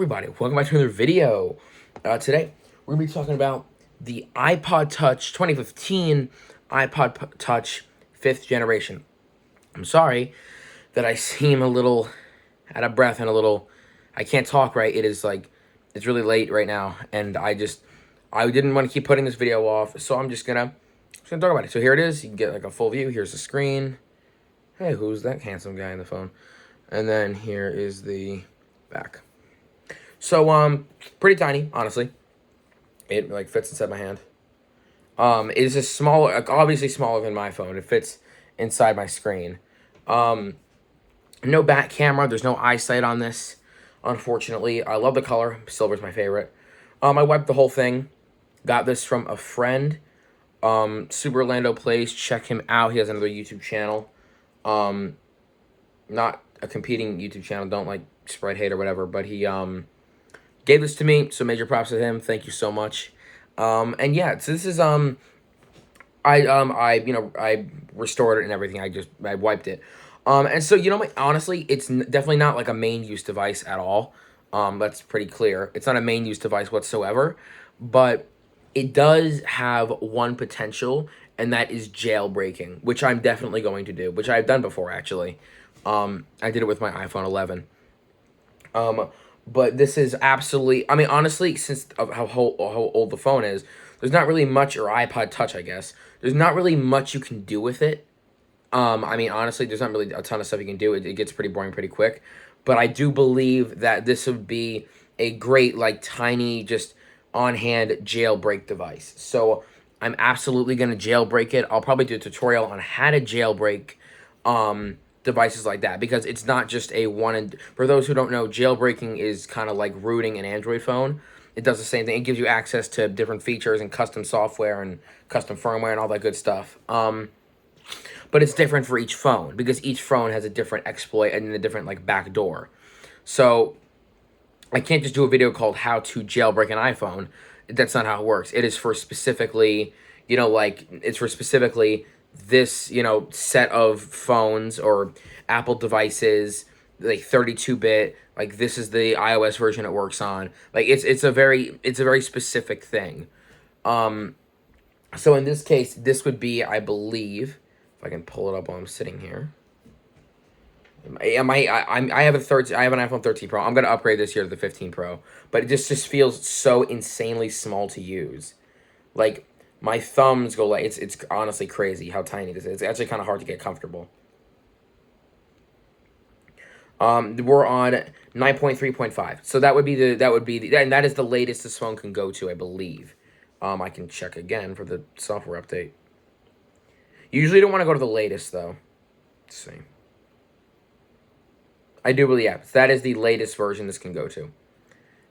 Everybody, welcome back to another video. Today, we're going to be talking about the iPod Touch 2015 iPod Touch 5th generation. I'm sorry that I seem a little out of breath and I can't talk right. It's really late right now, and I didn't want to keep putting this video off, so I'm just gonna talk about it. So here it is. You can get like a full view. Here's the screen. Hey, who's that handsome guy on the phone? And then here is the back. So, pretty tiny, honestly. It, fits inside my hand. It is a smaller, obviously smaller than my phone. It fits inside my screen. No back camera. There's no eyesight on this, unfortunately. I love the color. Silver's my favorite. I wiped the whole thing. Got this from a friend. Super Orlando Plays. Check him out. He has another YouTube channel. Not a competing YouTube channel. Don't, spread hate or whatever. But he, gave this to me, so major props to him. Thank you so much. And yeah, so this is I restored it and everything. I wiped it. And so honestly, it's definitely not like a main use device at all. That's pretty clear. It's not a main use device whatsoever, but it does have one potential, and that is jailbreaking, which I'm definitely going to do, which I've done before actually. I did it with my iPhone 11. But this is absolutely, I mean, honestly, since of how old the phone is, there's not really much, or iPod Touch, I guess, there's not really much you can do with it. I mean, honestly, there's not really a ton of stuff you can do. It gets pretty boring pretty quick. But I do believe that this would be a great, tiny, just on-hand jailbreak device. So I'm absolutely going to jailbreak it. I'll probably do a tutorial on how to jailbreak, devices like that, because it's not just a for those who don't know, jailbreaking is kind of like rooting an Android phone. It does the same thing. It gives you access to different features and custom software and custom firmware and all that good stuff. But it's different for each phone, because each phone has a different exploit and a different backdoor. So I can't just do a video called how to jailbreak an iPhone. That's not how it works. It is for specifically, it's for specifically this, set of phones or Apple devices, 32-bit, this is the iOS version it works on. It's a very specific thing. So in this case, this would be, I believe, if I can pull it up while I'm sitting here. I have an iPhone 13 Pro. I'm gonna upgrade this year to the 15 Pro, but it just feels so insanely small to use. My thumbs go it's honestly crazy how tiny this is. It's actually kind of hard to get comfortable. We're on 9.3.5, so that would be and that is the latest this phone can go to, I believe. I can check again for the software update. You usually don't want to go to the latest though. Let's see. I do believe, yeah, that is the latest version this can go to.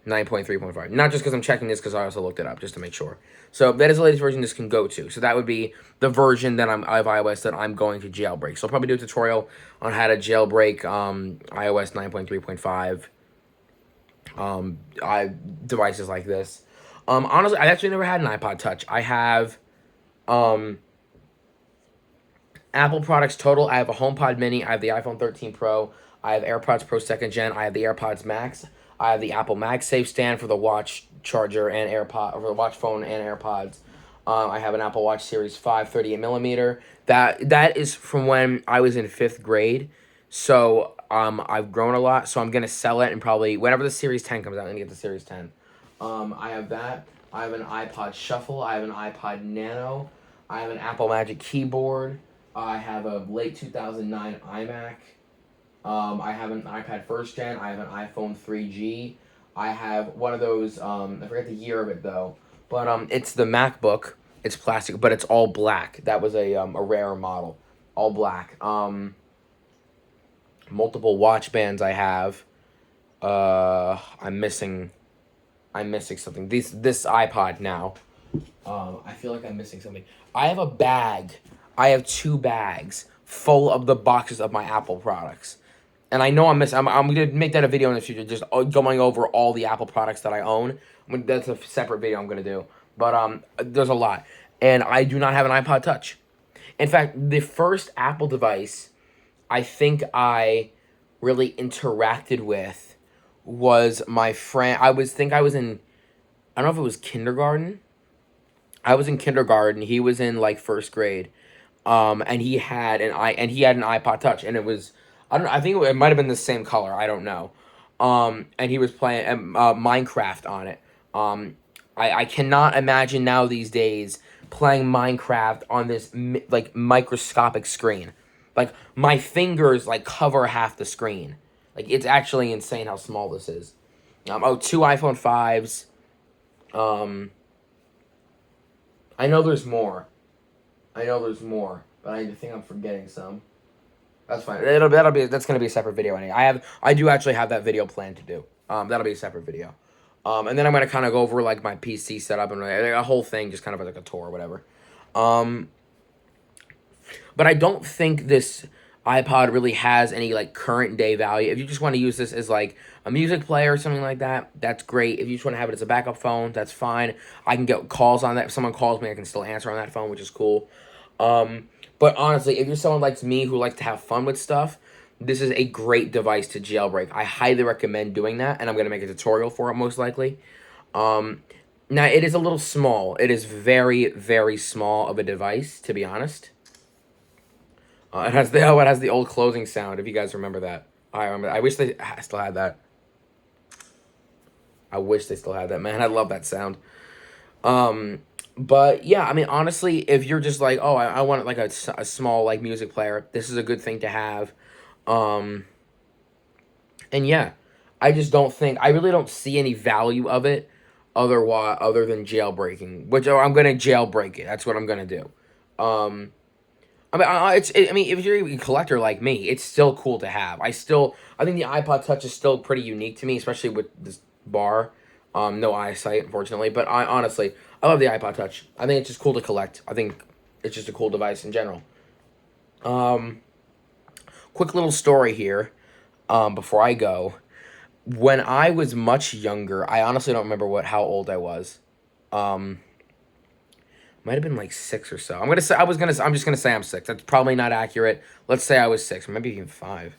9.3.5. Not just because I'm checking this, because I also looked it up just to make sure. So that is the latest version this can go to. So that would be the version that of iOS that I'm going to jailbreak. So I'll probably do a tutorial on how to jailbreak iOS 9.3.5 devices like this. Honestly, I've actually never had an iPod Touch. I have Apple products total. I have a HomePod Mini. I have the iPhone 13 Pro. I have AirPods Pro 2nd Gen. I have the AirPods Max. I have the Apple MagSafe stand for the watch charger and for the watch phone and AirPods. I have an Apple Watch Series 5 38mm. That is from when I was in 5th grade. So I've grown a lot. So I'm gonna sell it, and probably whenever the Series 10 comes out, I'm gonna get the Series 10. I have that. I have an iPod Shuffle. I have an iPod Nano. I have an Apple Magic Keyboard. I have a late 2009 iMac. I have an iPad 1st Gen. I have an iPhone 3G. I have one of those, I forget the year of it though, but it's the MacBook. It's plastic, but it's all black. That was a rare model, all black. Multiple watch bands I have. I'm missing something. This iPod now. I feel like I'm missing something. I have a bag. I have 2 bags full of the boxes of my Apple products. And I know I'm going to make that a video in the future, just going over all the Apple products that I own. That's a separate video I'm going to do. But there's a lot. And I do not have an iPod Touch. In fact, the first Apple device I think I really interacted with was my friend. I was in, I don't know if it was kindergarten. I was in kindergarten. He was in like first grade. And he had an iPod Touch, and it was, I don't know, I think it might have been the same color. I don't know. And he was playing Minecraft on it. Um, I cannot imagine now these days playing Minecraft on this like microscopic screen. Like my fingers like cover half the screen. Like it's actually insane how small this is. Two iPhone 5s. Um, I know there's more. I know there's more, but I think I'm forgetting some. That's fine. That's gonna be a separate video. Anyway, I do actually have that video planned to do. That'll be a separate video. And then I'm gonna kind of go over like my PC setup and a whole thing, just kind of like a tour or whatever. Um, but I don't think this iPod really has any like current day value. If you just want to use this as like a music player or something like that, that's great. If you just want to have it as a backup phone, that's fine. I can get calls on that. If someone calls me, I can still answer on that phone, which is cool. But honestly, if you're someone like me who likes to have fun with stuff, this is a great device to jailbreak. I highly recommend doing that, and I'm going to make a tutorial for it most likely. Um, Now, it is a little small. It is very, very small of a device, to be honest. It has the old closing sound, if you guys remember that. I remember. I wish they still had that. I wish they still had that, man. I love that sound. Um, but yeah, I mean, honestly, if you're just like, oh, I want like a small like music player, this is a good thing to have. Um, and yeah, I just don't think I really don't see any value of it, other than jailbreaking, which I'm gonna jailbreak it. That's what I'm gonna do. Um, I mean, if you're a collector like me, it's still cool to have. I think the iPod Touch is still pretty unique to me, especially with this bar. No eyesight, unfortunately, but I honestly, I love the iPod Touch. I think it's just cool to collect. I think it's just a cool device in general. Um, Quick little story here. Before I go, when I was much younger, I honestly don't remember how old I was. Um, Might have been like 6 or so. I'm just gonna say I'm 6. That's probably not accurate. Let's say I was 6, maybe even 5.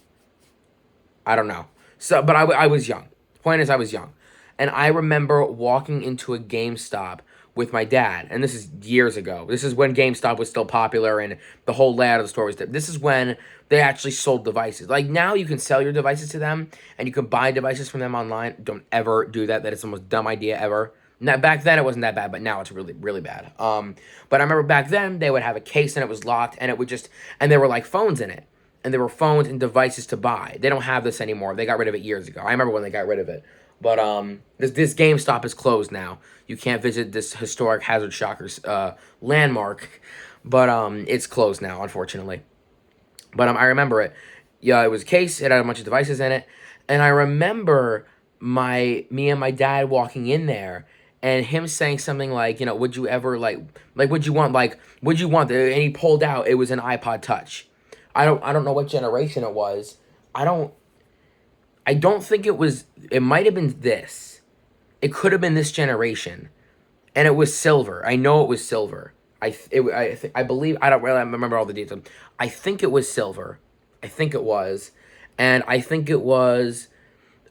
I don't know. So, but I was young. Point is, I was young, and I remember walking into a GameStop with my dad, and this is years ago. This is when GameStop was still popular, and the whole layout of the store was different. This is when they actually sold devices. Like now, you can sell your devices to them, and you can buy devices from them online. Don't ever do that. That is the most dumb idea ever. Now, back then it wasn't that bad, but now it's really, really bad. But I remember back then they would have a case and it was locked, and it would just, and there were like phones in it, and there were phones and devices to buy. They don't have this anymore. They got rid of it years ago. I remember when they got rid of it. But this GameStop is closed now. You can't visit this historic Hazard Shockers landmark, but it's closed now, unfortunately. But I remember it. Yeah, it was a case. It had a bunch of devices in it, and I remember me and my dad walking in there, and him saying something like, would you ever would you want? And he pulled out. It was an iPod Touch. I don't know what generation it was. I don't I don't think it was. It might have been this. It could have been this generation, and it was silver. I know it was silver. I believe I don't really remember all the details. I think it was silver. I think it was, and I think it was.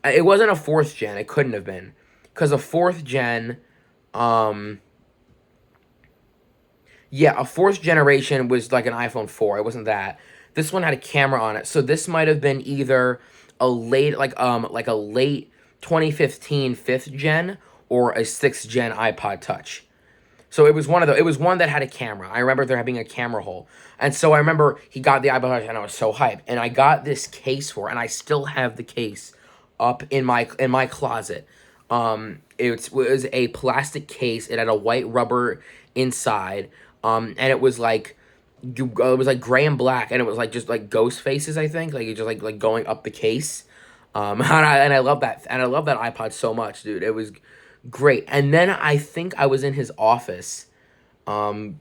It wasn't a fourth gen. It couldn't have been, because a fourth gen, um, yeah, a fourth generation was like an iPhone 4. It wasn't that. This one had a camera on it. So this might have been either a late like a late 2015 fifth gen or a sixth gen iPod Touch. So it was one that had a camera. I remember there having a camera hole. And so I remember he got the iPod Touch and I was so hyped. And I got this case for it, and I still have the case up in my closet. It was a plastic case. It had a white rubber inside. And it was like gray and black, and it was like just like ghost faces. I think like it just like going up the case. And I love that, and I love that iPod so much, dude. It was great. And then I think I was in his office, and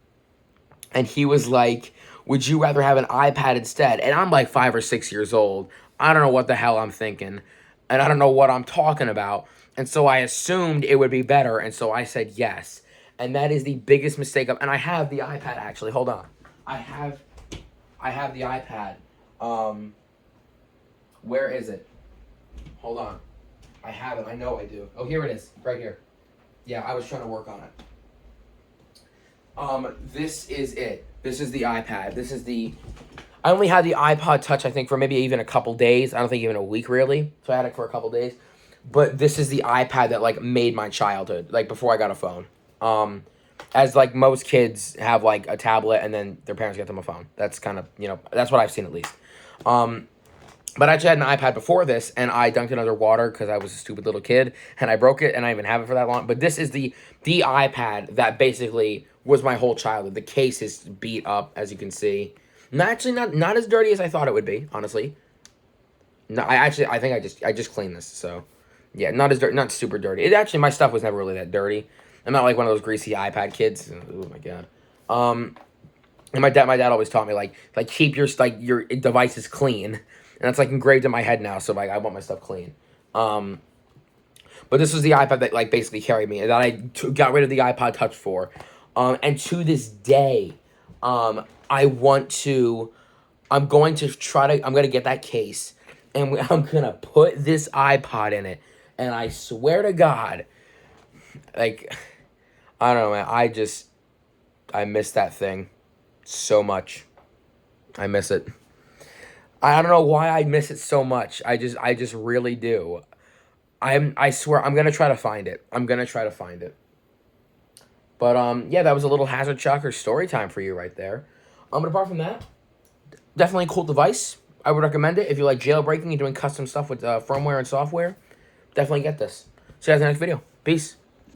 he was like, "Would you rather have an iPad instead?" And I'm like 5 or 6 years old. I don't know what the hell I'm thinking, and I don't know what I'm talking about. And so I assumed it would be better, and so I said yes. And that is the biggest mistake and I have the iPad actually. Hold on. I have the iPad. Where is it? Hold on. I have it. I know I do. Oh, here it is. Right here. Yeah, I was trying to work on it. This is it. This is the iPad. This is the... I only had the iPod Touch, I think, for maybe even a couple days. I don't think even a week, really. So I had it for a couple days. But this is the iPad that, like, made my childhood. Like, before I got a phone. As, like, most kids have, like, a tablet and then their parents get them a phone. That's kind of, you know, that's what I've seen at least. But I actually had an iPad before this, and I dunked it under water because I was a stupid little kid, and I broke it, and I didn't even have it for that long. But this is the iPad that basically was my whole childhood. The case is beat up, as you can see. Not as dirty as I thought it would be, honestly. No, I think I just cleaned this, so yeah, not as dirty, not super dirty. It actually, my stuff was never really that dirty. I'm not like one of those greasy iPad kids. Oh my god. And my dad always taught me like keep your devices clean, and that's like engraved in my head now. So like I want my stuff clean. But this was the iPad that like basically carried me, and that I got rid of the iPod Touch for. And to this day, I'm going to get that case, and I'm gonna put this iPod in it, and I swear to God, like, I don't know, man, I miss that thing so much. I miss it. I don't know why I miss it so much. I just really do. I swear I'm gonna try to find it. But yeah, that was a little Hazard Shocker story time for you right there. But apart from that, definitely a cool device. I would recommend it if you like jailbreaking and doing custom stuff with firmware and software. Definitely get this. See you guys in the next video. Peace.